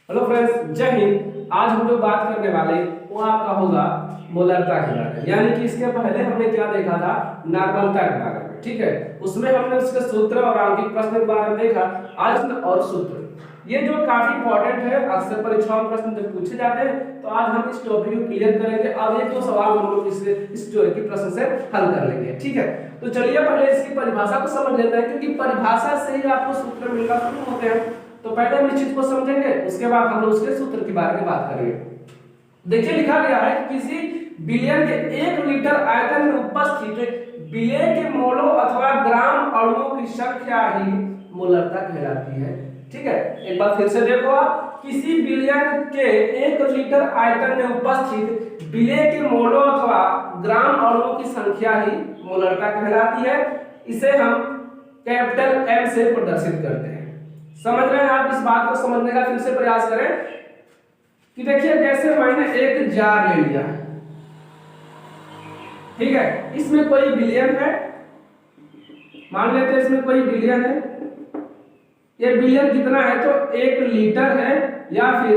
Hello friends, जय हिंद। आज हम जो बात करने वाले वो आपका होगा मोलरता के बारे में। यानी कि इसके पहले हमने क्या देखा था, नॉर्मलता के बारे में। ठीक है, उसमें हमने उसके सूत्र और आंकिक प्रश्न के बारे में देखा। आज और सूत्र ये जो काफी इंपॉर्टेंट है, अक्सर परीक्षाओं में प्रश्न जब पूछे जाते हैं तो आज हम इस टॉपिक को क्लियर करेंगे। अब एक दो सवाल हम लोग इस जो है कि प्रश्न से हल कर लेंगे। ठीक है, तो चलिए पहले इसकी परिभाषा को समझ लेते हैं, क्योंकि परिभाषा से ही आपको सूत्र मिलना शुरू होते हैं। तो पहले हम इस चीज को समझेंगे, उसके बाद हम लोग उसके सूत्र के बारे में बात करेंगे। देखिए लिखा गया है कि किसी बिलियन के 1 लीटर आयतन में उपस्थित विलेय के मोलों अथवा ग्राम अणुओं की संख्या ही मोलरता कहलाती है। ठीक है, एक बार फिर से देखो आप, किसी बिलियन के 1 लीटर आयतन में उपस्थित विलेय के मोलों अथवा ग्राम अणुओं की संख्या ही मोलरता कहलाती है। इसे हम कैपिटल M से प्रदर्शित करते हैं। समझ रहे हैं आप? इस बात को समझने का फिर से प्रयास करें कि देखिए, जैसे मैंने एक जार ले लिया, ठीक है, इसमें कोई बिलियन है, मान लेते हैं इसमें कोई बिलियन है। ये बिलियन कितना है तो 1 लीटर है, या फिर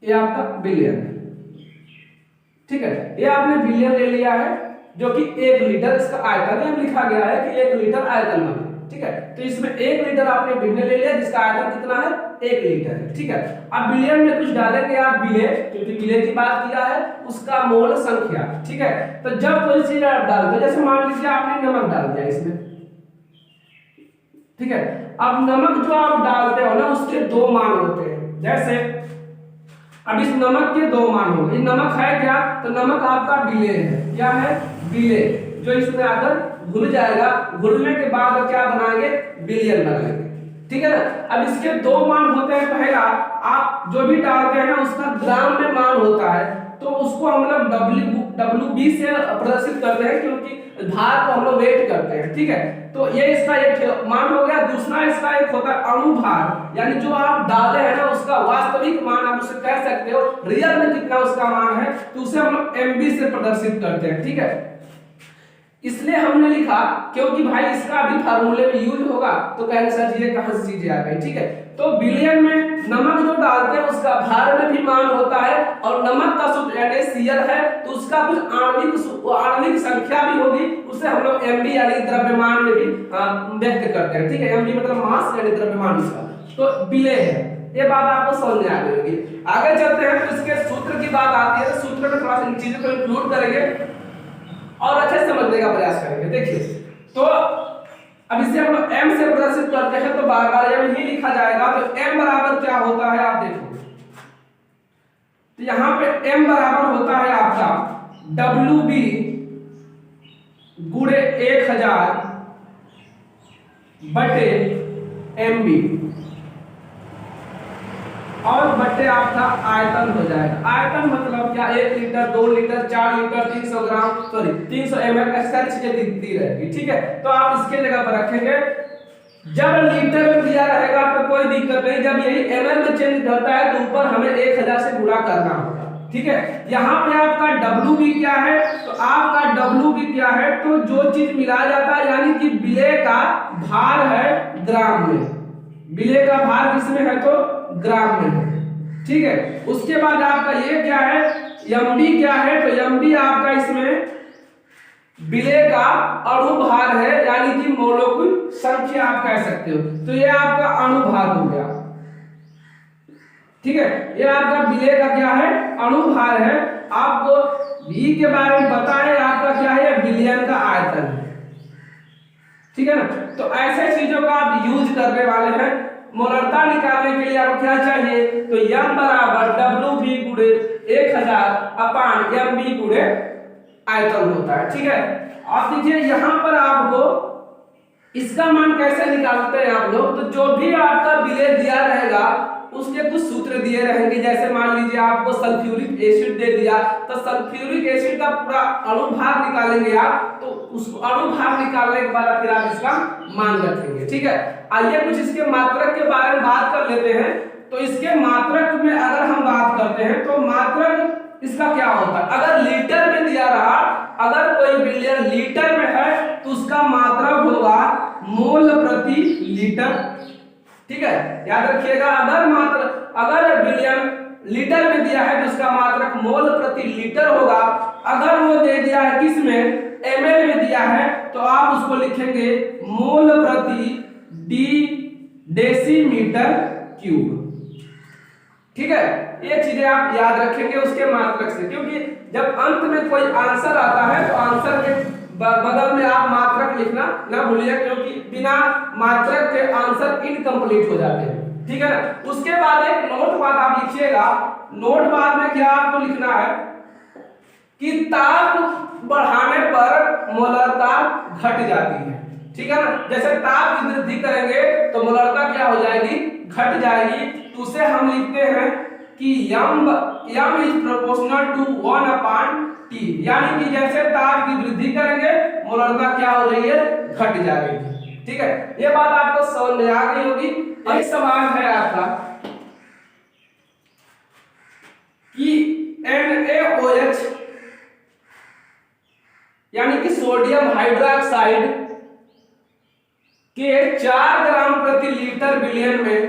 ये आपका बिलियन है। ठीक है, ये आपने बिलियन ले लिया है जो कि 1 लीटर इसका आयतन है। लिखा गया है कि 1 लीटर आयतन में। ठीक है, तो इसमें 1 लीटर आपने बिलियन ले लिया जिसका आयतन कितना है, 1 लीटर है। ठीक है, अब बिलियन में कुछ डालेंगे आप विलेय, क्योंकि विलेय की बात किया है, उसका मोल संख्या। ठीक है, तो जब कोई चीज आप डालते हो, जैसे मान लीजिए आपने नमक डाल दिया इसमें। ठीक है, अब नमक जो आप डालते हो ना, उसके 2 मान होते हैं। जैसे अब इस नमक के 2 मान होंगे। नमक है क्या, तो नमक आपका विलेय है। क्या है? विलेय, जो इसमें आकर घुल जाएगा। घुलने के बाद क्या बनाएंगे, बिलियन बनाएंगे। ठीक है ना। अब इसके 2 मान होते हैं। पहला, आप जो भी डालते हैं ना उसका ग्राम में मान होता है, तो उसको हम लोग WB से प्रदर्शित करते हैं, क्योंकि भार को हम लोग वेट करते हैं। ठीक है, तो ये इसका एक मान हो गया। दूसरा इसका एक होता है अणुभार, यानी जो आप डाले हैं ना उसका वास्तविक मान, आप उसे कह सकते हो रियल में कितना उसका मान है, तो उसे हम लोग MB से प्रदर्शित करते हैं। ठीक है, इसलिए हमने लिखा क्योंकि भाई इसका भी फार्मूले में यूज होगा, तो कहेंगे सर जी ये कहां से चीजें आ गई। ठीक है, तो बिलियन में नमक जो डालते हैं उसका भार में भी मान होता है, और नमक का सूत्र यानी Cl है, तो उसका कुछ आणविक संख्या भी होगी, उसे हम लोग MB यानी द्रव्यमान में भी व्यक्त करते हैं। ठीक है, MB मतलब मास यानी द्रव्यमान उसका, तो विलेय है। ये बात आपको समझ में आ गई होगी। आगे चलते हैं तो इसके सूत्र की बात आती है, तो सूत्र में थोड़ा सा इन चीजों को इंक्लूड करेंगे और अच्छे से समझने का प्रयास करेंगे। देखिए, तो अब इसे हम लोग M से प्रदर्शित करते हैं, तो बार-बार M ही लिखा जाएगा। तो M बराबर क्या होता है आप देखो, तो यहां पे M बराबर होता है आपका WB गुणे 1000 बटे MB, और बटे आपका आयतन हो जाएगा। आयतन मतलब क्या, 1 लीटर, 2 लीटर, 4 लीटर, 300 ग्राम, सॉरी 300 ml, ऐसा चीजें दी रहेगी। ठीक है, तो आप इसके जगह पर रखेंगे। जब लीटर में दिया रहेगा तो कोई दिक्कत नहीं, जब यही ml में चेंज करता है तो ऊपर हमें 1000 से गुणा करना होगा। ठीक है, यहाँ पे आपका WB क्या है, तो आपका WB क्या है, तो जो चीज मिलाया जाता है, यानी कि विलेय का भार है ग्राम में। विलेय का भार किसमें है, तो ग्राम में है। ठीक है, उसके बाद आपका ये क्या है, MB क्या है, तो MB आपका इसमें विलेय का अणुभार है, यानी कि मोलकुल संख्या आप कह सकते हो। तो ये आपका अणुभार हो गया। ठीक है, ये आपका विलेय का क्या है, अणुभार है। आपको V के बारे में पता है, आपका क्या है, बिलियन का आयतन है। ठीक है ना, तो ऐसे चीजों का आप यूज करने वाले हैं। मोलरता निकालने के लिए आपको क्या चाहिए, तो M बराबर WB गुणे 1000 अपान MB गुणे आयतन होता है। ठीक है, अब देखिए यहाँ पर आपको इसका मान कैसे निकालते हैं आप लोग, तो जो भी आपका विलेय दिया रहेगा उसके कुछ सूत्र दिए रहेंगे। जैसे मान लीजिए आपको सल्फ्यूरिक एसिड दे दिया, तो सल्फ्यूरिक एसिड का पूरा अणुभार निकालेंगे आप, तो उस अणुभार निकालने के बाद फिर आप इसका मान रखेंगे। ठीक है, आइए कुछ इसके मात्रक के बारे में बात कर लेते हैं। तो इसके मात्रक में अगर हम बात करते हैं, तो मात्रक इसका क्या होता है, अगर लीटर में दिया रहा, अगर कोई बिलियन लीटर में है तो उसका मात्रक होगा मोल प्रति लीटर। ठीक है, याद रखिएगा। अगर बिलियन लीटर में दिया है तो उसका मात्रक मोल प्रति लीटर होगा। अगर वो दे दिया है किस में, ml में दिया है, तो आप उसको लिखेंगे मोल प्रति डेसीमीटर क्यूब। ठीक है, ये चीजें आप याद रखेंगे उसके मात्रक से, क्योंकि जब अंत में कोई आंसर आता है तो आंसर के बगल में आप मात्रक लिखना ना भूलिए, क्योंकि बिना मात्रक के आंसर इनकम्प्लीट हो जाते हैं। ठीक है ना। उसके बाद एक नोट बात आप लिखिएगा। नोट बाद में क्या आपको लिखना है कि ताप बढ़ाने पर मोलरता घट जाती है। ठीक है ना। जैसे ताप की वृद्धि करेंगे तो मोलरता क्या हो जाएगी, घट जाएगी। तो उसे हम लिखते हैं कि m is proportional to 1/T, यानी कि जैसे ताप की वृद्धि करेंगे मोलरता क्या हो रही है, घट जा रही है। ठीक है, ये बात आपको समझ में आ गई होगी। एक सवाल है आपका कि NaOH यानी कि सोडियम हाइड्रोक्साइड के 4 ग्राम प्रति लीटर बिलियन में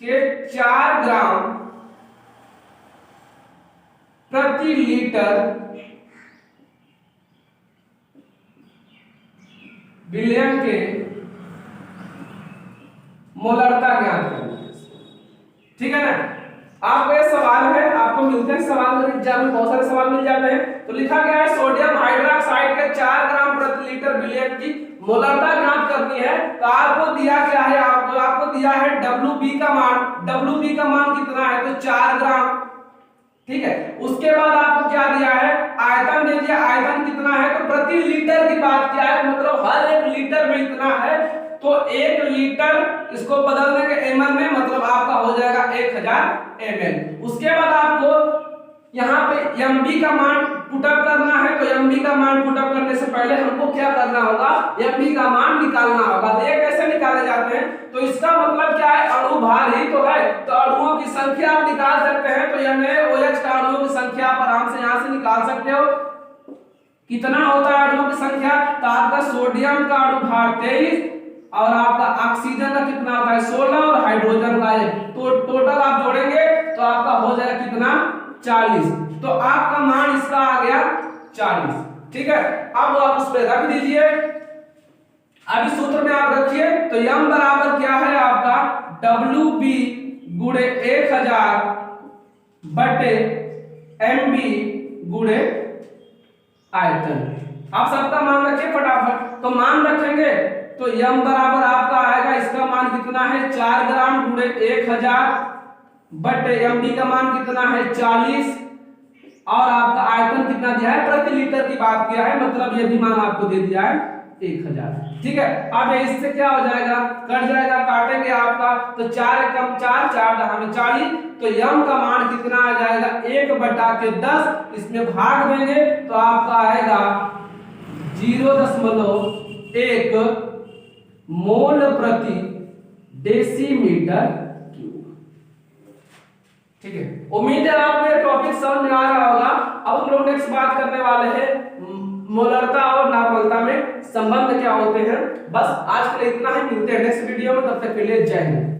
के 4 ग्राम प्रति लीटर बिलियन के मोलरता ज्ञात करनी है। ठीक है ना। आपको ये सवाल है, आपको मिलते हैं सवाल एग्जाम में, बहुत सारे सवाल मिल जाते हैं। तो लिखा गया है सोडियम हाइड्रोक्साइड के 4 ग्राम प्रति लीटर बिलियन की मोलरता ज्ञात करनी है। तो आपको दिया क्या है, आपको दिया है WB का मान। WB का मान कितना है, तो 4 ग्राम। ठीक है, उसके बाद आपको क्या दिया है, आयतन दे दिया। आयतन कितना है, तो प्रति लीटर की बात किया है, मतलब हर एक लीटर में इतना है। तो 1 लीटर इसको बदल देंगे ml में, मतलब आपका हो जाएगा 1000 ml। उसके बाद आपको यहाँ पे mb का मान पुटअप करना है। तो mb का मान पुटअप करने से पहले हमको क्या करना होगा, mb का मान निकालना होगा। तो ये कैसे निकाले जाते हैं, तो इसका मतलब क्या है, अणु भार ही तो है, तो अणुओं की संख्या आप निकाल सकते हैं। तो NaOH का अणुओं की संख्या आप आराम से यहाँ से निकाल सकते हो। कितना होता है अणुओं की संख्या, तो आपका सोडियम का अणु भार 23 और आपका ऑक्सीजन का कितना होता है 16 और हाइड्रोजन का 1, तो टोटल आप जोड़ेंगे तो आपका हो जाएगा कितना 40। तो आपका मान इसका आ गया 40। ठीक है, अब आप उस पे रख दीजिए। अभी सूत्र में आप रखिए, तो m बराबर क्या है आपका WB गुणे 1000 बटे MB गुणे आयतन। आप सबका मान रखिए फटाफट। तो मान रखेंगे तो m बराबर आपका आएगा, इसका मान कितना है 4 ग्राम गुणे 1000 बटे MB का मान कितना है 40 और आपका आयतन कितना दिया है, प्रति लीटर की बात किया है, मतलब ये भी मान आपको दे दिया है 1000। ठीक है, अब इससे क्या हो जाएगा, कट जाएगा, काटेंगे आपका, तो 4 कम 4 4 हमें 40। तो m का मान कितना आ जाएगा 1/10, इसमें भाग देंगे तो आपका आएगा 0.1 मोल प्रति डेसीमीटर क्यूब। ठीक है, उम्मीद है आपको ये टॉपिक समझ में आ रहा होगा। अब हम लोग नेक्स्ट बात करने वाले हैं मोलरता और नॉर्मलता में संबंध क्या होते हैं। बस आज के लिए इतना ही, मिलते हैं नेक्स्ट वीडियो में, तब तक के लिए जय हिंद।